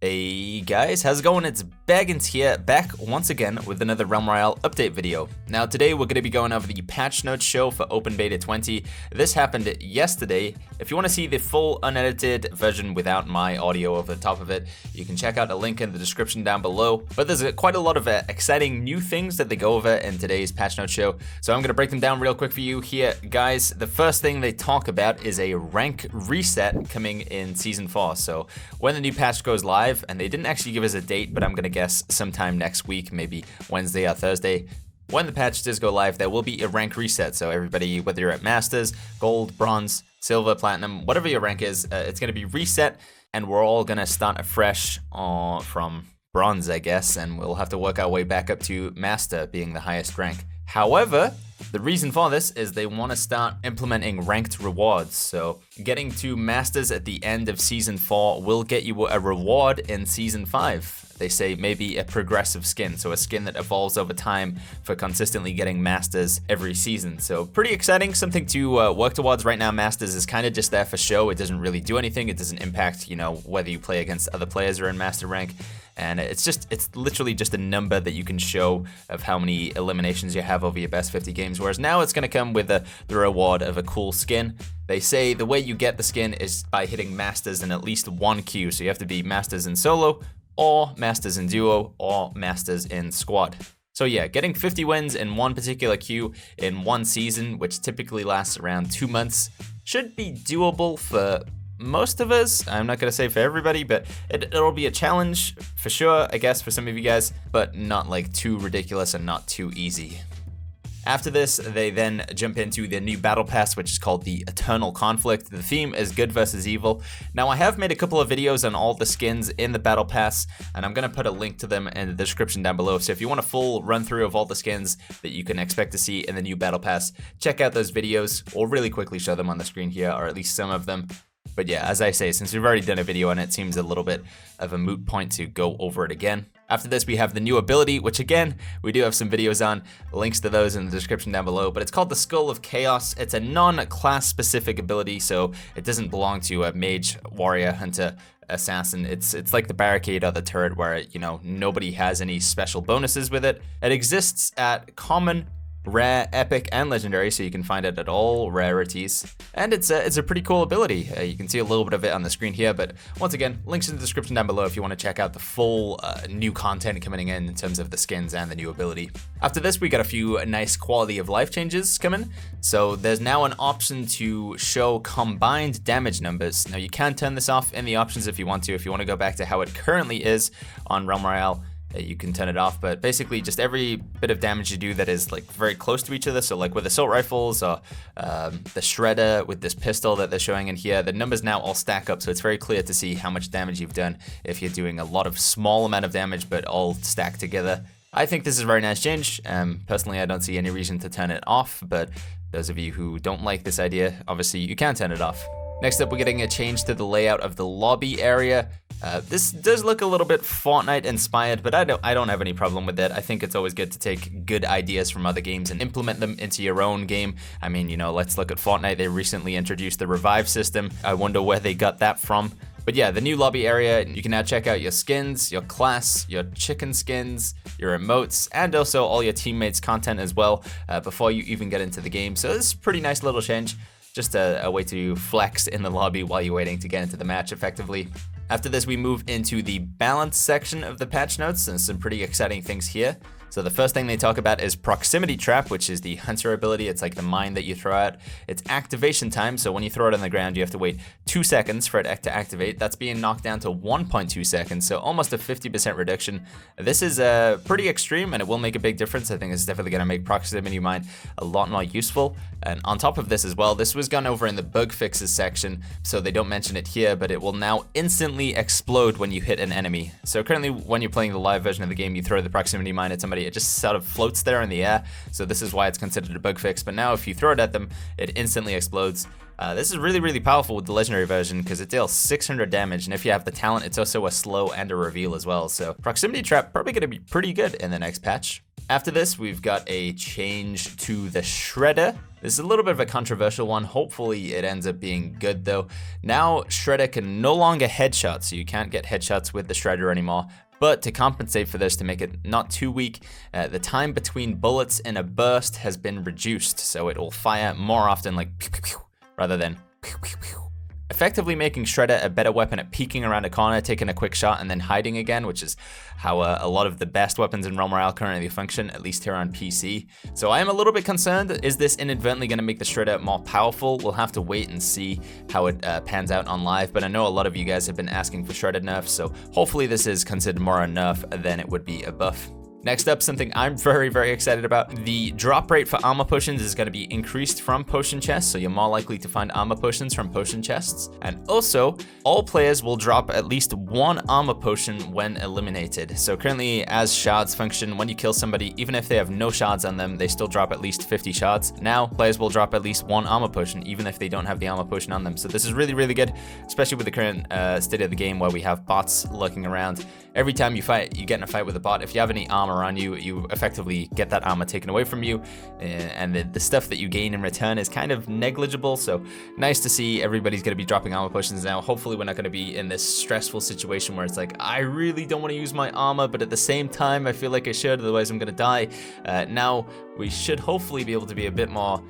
Hey guys, how's it going? It's Baggins here, back once again with another Realm Royale update video. Now today we're going to be going over the patch notes show for Open Beta 20. This happened yesterday. If you want to see the full unedited version without my audio over the top of it, you can check out a link in the description down below. But there's quite a lot of exciting new things that they go over in today's patch notes show. So I'm going to break them down real quick for you here, guys. The first thing they talk about is a rank reset coming in Season 4. So when the new patch goes live, and they didn't actually give us a date, but I'm gonna guess sometime next week, maybe Wednesday or Thursday. When the patch does go live, there will be a rank reset. So everybody, whether you're at Masters, Gold, Bronze, Silver, Platinum, whatever your rank is, it's gonna be reset, and we're all gonna start afresh from Bronze, I guess, and we'll have to work our way back up to Master, being the highest rank. However, the reason for this is they want to start implementing ranked rewards. So getting to Masters at the end of Season 4 will get you a reward in Season 5. They say maybe a progressive skin, so a skin that evolves over time for consistently getting Masters every season. So pretty exciting, something to work towards. Right now, Masters is kind of just there for show. It doesn't really do anything. It doesn't impact, whether you play against other players or in Master rank. And it's literally just a number that you can show of how many eliminations you have over your best 50 games. Whereas now it's going to come with the reward of a cool skin. They say the way you get the skin is by hitting Masters in at least one queue. So you have to be Masters in solo, or Masters in duo, or Masters in squad. So yeah, getting 50 wins in one particular queue in one season, which typically lasts around 2 months, should be doable for most of us. I'm not going to say for everybody, but it'll be a challenge for sure, I guess, for some of you guys, but not like too ridiculous and not too easy. After this, they then jump into the new battle pass, which is called the Eternal Conflict. The theme is good versus evil. Now, I have made a couple of videos on all the skins in the battle pass, and I'm going to put a link to them in the description down below. So if you want a full run through of all the skins that you can expect to see in the new battle pass, check out those videos. We'll really quickly show them on the screen here, or at least some of them. But yeah, as I say, since we've already done a video on it, it seems a little bit of a moot point to go over it again. After this, we have the new ability, which again, we do have some videos on, links to those in the description down below, but it's called the Skull of Chaos. It's a non-class specific ability, so it doesn't belong to a mage, warrior, hunter, assassin. It's like the barricade or the turret where, nobody has any special bonuses with it. It exists at common, rare, epic, and legendary, so you can find it at all rarities. And it's a pretty cool ability. You can see a little bit of it on the screen here, but once again, links in the description down below if you want to check out the full new content coming in terms of the skins and the new ability. After this, we got a few nice quality of life changes coming. So there's now an option to show combined damage numbers. Now you can turn this off in the options if you want to. If you want to go back to how it currently is on Realm Royale, you can turn it off, but basically just every bit of damage you do that is like very close to each other, so like with assault rifles or the shredder with this pistol that they're showing in here, the numbers now all stack up, so it's very clear to see how much damage you've done if you're doing a lot of small amount of damage but all stacked together. I think this is a very nice change. Personally, I don't see any reason to turn it off, but those of you who don't like this idea, obviously you can turn it off. Next up, we're getting a change to the layout of the lobby area. This does look a little bit Fortnite inspired, but I don't have any problem with it. I think it's always good to take good ideas from other games and implement them into your own game. I mean, let's look at Fortnite. They recently introduced the revive system. I wonder where they got that from. But yeah, the new lobby area, you can now check out your skins, your class, your chicken skins, your emotes, and also all your teammates' content as well before you even get into the game. So this is a pretty nice little change. Just a way to flex in the lobby while you're waiting to get into the match effectively. After this, we move into the balance section of the patch notes, and some pretty exciting things here. So the first thing they talk about is Proximity Trap, which is the hunter ability. It's like the mine that you throw out. It's activation time, so when you throw it on the ground, you have to wait 2 seconds for it to activate. That's being knocked down to 1.2 seconds, so almost a 50% reduction. This is pretty extreme, and it will make a big difference. I think it's definitely going to make Proximity Mine a lot more useful. And on top of this as well, this was gone over in the bug fixes section, so they don't mention it here, but it will now instantly explode when you hit an enemy. So currently, when you're playing the live version of the game, you throw the Proximity Mine at somebody, it just sort of floats there in the air, so this is why it's considered a bug fix. But now if you throw it at them, it instantly explodes. This is really, really powerful with the legendary version because it deals 600 damage, and if you have the talent, it's also a slow and a reveal as well. So Proximity Trap probably going to be pretty good in the next patch. After this, we've got a change to the Shredder. This is a little bit of a controversial one. Hopefully it ends up being good though. Now Shredder can no longer headshot, so you can't get headshots with the Shredder anymore. But to compensate for this, to make it not too weak, the time between bullets in a burst has been reduced, so it will fire more often like pew, pew, pew, rather than pew, pew, pew. Effectively making Shredder a better weapon at peeking around a corner, taking a quick shot, and then hiding again, which is how a lot of the best weapons in Realm Royale currently function, at least here on PC. So I am a little bit concerned. Is this inadvertently going to make the Shredder more powerful? We'll have to wait and see how it pans out on live, but I know a lot of you guys have been asking for Shredder nerfs, so hopefully this is considered more a nerf than it would be a buff. Next up, something I'm very, very excited about. The drop rate for armor potions is going to be increased from potion chests, so you're more likely to find armor potions from potion chests. And also, all players will drop at least one armor potion when eliminated. So currently, as shards function, when you kill somebody, even if they have no shards on them, they still drop at least 50 shards. Now, players will drop at least one armor potion, even if they don't have the armor potion on them. So this is really, really good, especially with the current state of the game where we have bots lurking around. Every time you fight, you get in a fight with a bot, if you have any armor on you, you effectively get that armor taken away from you, and the stuff that you gain in return is kind of negligible, so nice to see everybody's going to be dropping armor potions now. Hopefully we're not going to be in this stressful situation where it's like, I really don't want to use my armor, but at the same time I feel like I should, otherwise I'm going to die. Now we should hopefully be able to be a bit more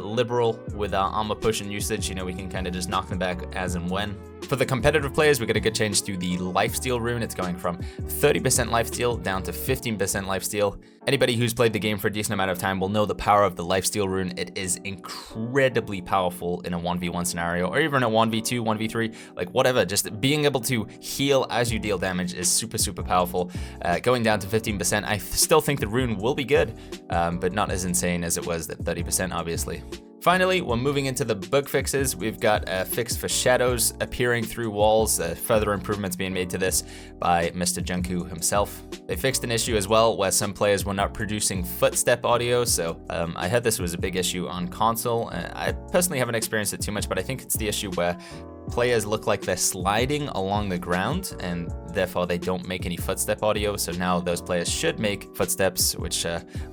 liberal with our armor potion usage. You know, we can kind of just knock them back as and when. For the competitive players, we got a good change to the lifesteal rune. It's going from 30% lifesteal down to 15% lifesteal. Anybody who's played the game for a decent amount of time will know the power of the lifesteal rune. It is incredibly powerful in a 1v1 scenario, or even a 1v2, 1v3, like whatever. Just being able to heal as you deal damage is super, super powerful. Going down to 15%, I still think the rune will be good, but not as insane as it was at 30%, obviously. Finally, we're moving into the bug fixes. We've got a fix for shadows appearing through walls, further improvements being made to this by Mr. Junku himself. They fixed an issue as well where some players were not producing footstep audio, so I heard this was a big issue on console. I personally haven't experienced it too much, but I think it's the issue where players look like they're sliding along the ground and therefore they don't make any footstep audio. So now those players should make footsteps, which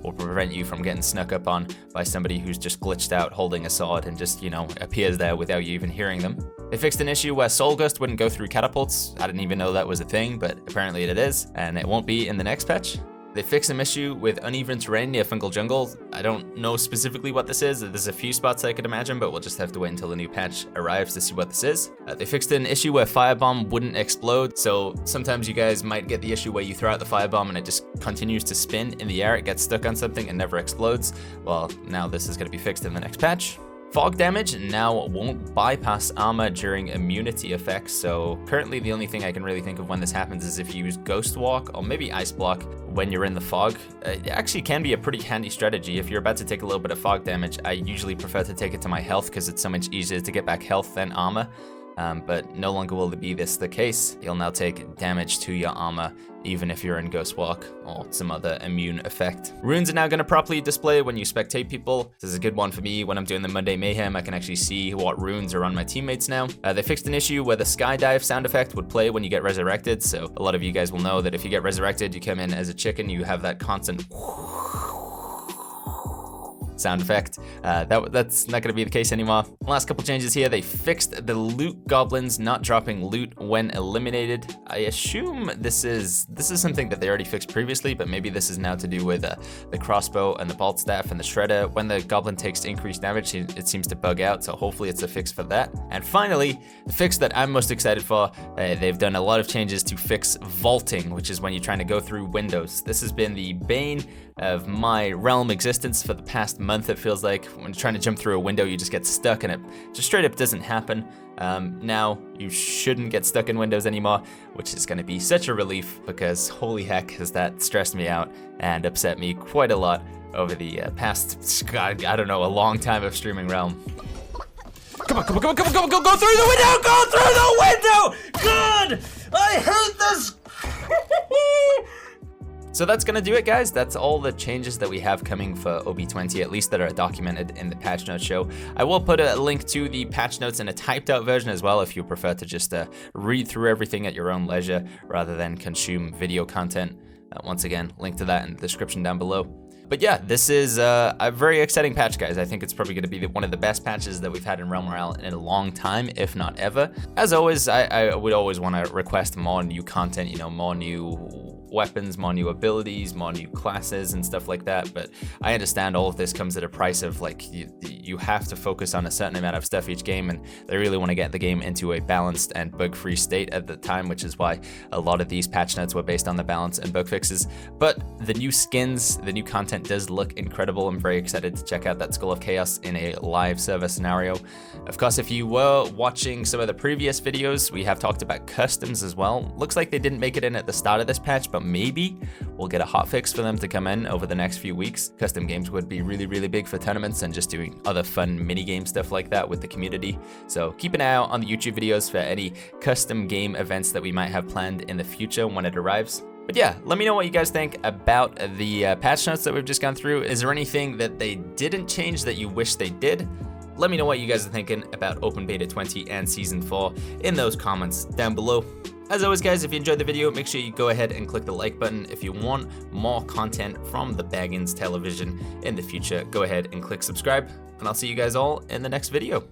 will prevent you from getting snuck up on by somebody who's just glitched out holding a sword and just, you know, appears there without you even hearing them. They fixed an issue where Soul Gust wouldn't go through catapults. I didn't even know that was a thing, but apparently it is, and it won't be in the next patch. They fixed some issue with uneven terrain near Fungal Jungle. I don't know specifically what this is. There's a few spots I could imagine, but we'll just have to wait until the new patch arrives to see what this is. They fixed an issue where Firebomb wouldn't explode. So sometimes you guys might get the issue where you throw out the Firebomb and it just continues to spin in the air. It gets stuck on something and never explodes. Well, now this is going to be fixed in the next patch. Fog damage now won't bypass armor during immunity effects, so currently the only thing I can really think of when this happens is if you use Ghost Walk or maybe Ice Block when you're in the fog. It actually can be a pretty handy strategy. If you're about to take a little bit of fog damage, I usually prefer to take it to my health because it's so much easier to get back health than armor. But no longer will it be this the case. You'll now take damage to your armor even if you're in Ghost Walk or some other immune effect. Runes are now going to properly display when you spectate people. This is a good one for me. When I'm doing the Monday Mayhem, I can actually see what runes are on my teammates now. They fixed an issue where the skydive sound effect would play when you get resurrected. So a lot of you guys will know that if you get resurrected, you come in as a chicken, you have that constant sound effect. That's not going to be the case anymore. Last couple changes here. They fixed the loot goblins not dropping loot when eliminated. I assume this is something that they already fixed previously, but maybe this is now to do with the crossbow and the bolt staff and the shredder. When the goblin takes increased damage, it seems to bug out, so hopefully it's a fix for that. And finally, the fix that I'm most excited for, they've done a lot of changes to fix vaulting, which is when you're trying to go through windows. This has been the bane of my realm existence for the past month. It feels like when you're trying to jump through a window, you just get stuck and it just straight up doesn't happen. Now you shouldn't get stuck in windows anymore, which is going to be such a relief because holy heck has that stressed me out and upset me quite a lot over the past, God, I don't know, a long time of streaming Realm. Come on, go through the window, go through the window! God, I hate this! So that's gonna do it, guys. That's all the changes that we have coming for OB20, at least that are documented in the patch notes show. I will put a link to the patch notes in a typed out version as well if you prefer to just read through everything at your own leisure rather than consume video content. Once again, link to that in the description down below. But yeah, this is a very exciting patch, guys. I think it's probably going to be one of the best patches that we've had in Realm Royale in a long time, if not ever. As always, I would always want to request more new content, you know, more new weapons, more new abilities, more new classes and stuff like that. But I understand all of this comes at a price of, like, you have to focus on a certain amount of stuff each game, and they really want to get the game into a balanced and bug-free state at the time, which is why a lot of these patch notes were based on the balance and bug fixes. But the new skins, the new content does look incredible. I'm very excited to check out that Skull of Chaos in a live server scenario. Of course, if you were watching some of the previous videos, we have talked about customs as well. Looks like they didn't make it in at the start of this patch, but maybe we'll get a hotfix for them to come in over the next few weeks. Custom games would be really, really big for tournaments and just doing other fun mini-game stuff like that with the community. So keep an eye out on the YouTube videos for any custom game events that we might have planned in the future when it arrives. But yeah, let me know what you guys think about the patch notes that we've just gone through. Is there anything that they didn't change that you wish they did? Let me know what you guys are thinking about Open Beta 20 and Season 4 in those comments down below. As always, guys, if you enjoyed the video, make sure you go ahead and click the like button. If you want more content from the Baggins Television in the future, go ahead and click subscribe, and I'll see you guys all in the next video.